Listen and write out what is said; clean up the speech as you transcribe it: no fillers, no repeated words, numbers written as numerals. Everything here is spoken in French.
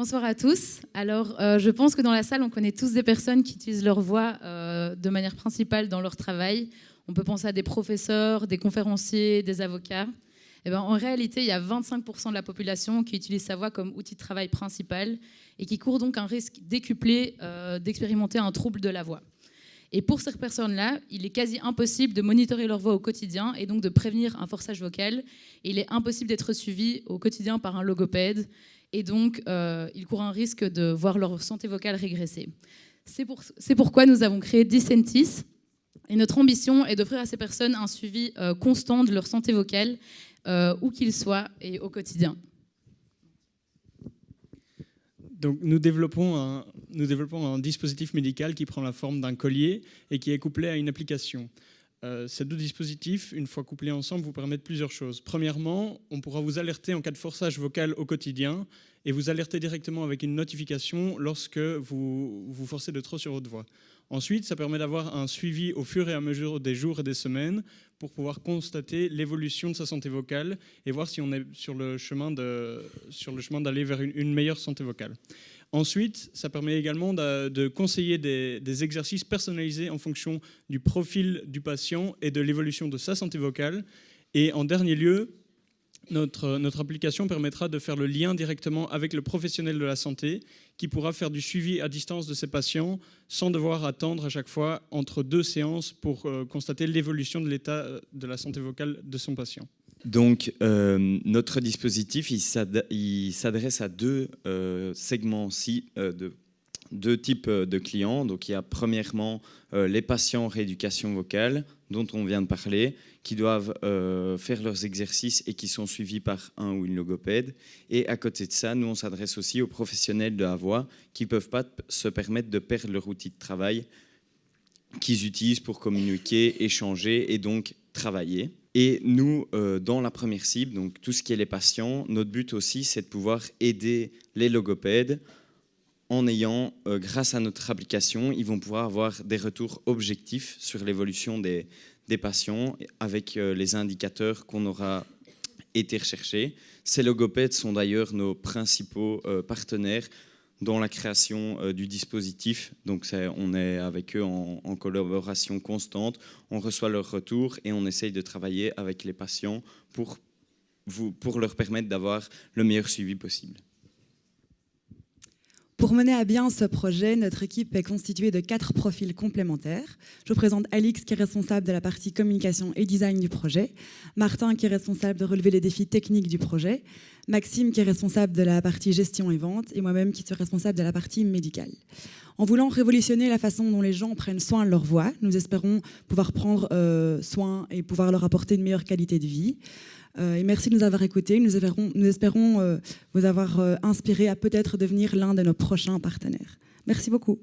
Bonsoir à tous. Alors, je pense que dans la salle, on connaît tous des personnes qui utilisent leur voix de manière principale dans leur travail. On peut penser à des professeurs, des conférenciers, des avocats. Eh ben, en réalité, il y a 25% de la population qui utilise sa voix comme outil de travail principal et qui court donc un risque décuplé d'expérimenter un trouble de la voix. Et pour ces personnes-là, il est quasi impossible de monitorer leur voix au quotidien et donc de prévenir un forçage vocal. Et il est impossible d'être suivi au quotidien par un logopède. Et donc, ils courent un risque de voir leur santé vocale régresser. C'est pourquoi nous avons créé Disentis. Et notre ambition est d'offrir à ces personnes un suivi constant de leur santé vocale, où qu'ils soient et au quotidien. Donc, nous développons un dispositif médical qui prend la forme d'un collier et qui est couplé à une application. Ces deux dispositifs, une fois couplés ensemble, vous permettent plusieurs choses. Premièrement, on pourra vous alerter en cas de forçage vocal au quotidien et vous alerter directement avec une notification lorsque vous vous forcez de trop sur votre voix. Ensuite, ça permet d'avoir un suivi au fur et à mesure des jours et des semaines pour pouvoir constater l'évolution de sa santé vocale et voir si on est sur le chemin d'aller vers une meilleure santé vocale. Ensuite, ça permet également de conseiller des exercices personnalisés en fonction du profil du patient et de l'évolution de sa santé vocale. Et en dernier lieu, notre application permettra de faire le lien directement avec le professionnel de la santé qui pourra faire du suivi à distance de ses patients sans devoir attendre à chaque fois entre 2 séances pour constater l'évolution de l'état de la santé vocale de son patient. Donc, notre dispositif, il s'adresse à deux segments, deux types de clients. Donc, il y a premièrement les patients en rééducation vocale, dont on vient de parler, qui doivent faire leurs exercices et qui sont suivis par un ou une logopède. Et à côté de ça, nous, on s'adresse aussi aux professionnels de la voix qui ne peuvent pas se permettre de perdre leur outil de travail qu'ils utilisent pour communiquer, échanger et donc travailler. Et nous, dans la première cible, donc tout ce qui est les patients, notre but aussi, c'est de pouvoir aider les logopèdes en ayant, grâce à notre application, ils vont pouvoir avoir des retours objectifs sur l'évolution des patients avec les indicateurs qu'on aura été recherchés. Ces logopèdes sont d'ailleurs nos principaux partenaires dans la création du dispositif. Donc on est avec eux en collaboration constante, on reçoit leurs retours et on essaye de travailler avec les patients pour leur permettre d'avoir le meilleur suivi possible. Pour mener à bien ce projet, notre équipe est constituée de 4 profils complémentaires. Je vous présente Alix, qui est responsable de la partie communication et design du projet, Martin, qui est responsable de relever les défis techniques du projet, Maxime, qui est responsable de la partie gestion et vente, et moi-même, qui suis responsable de la partie médicale. En voulant révolutionner la façon dont les gens prennent soin de leur voix, nous espérons pouvoir prendre soin et pouvoir leur apporter une meilleure qualité de vie. Et merci de nous avoir écoutés. Nous espérons vous avoir inspiré à peut-être devenir l'un de nos prochains partenaires. Merci beaucoup.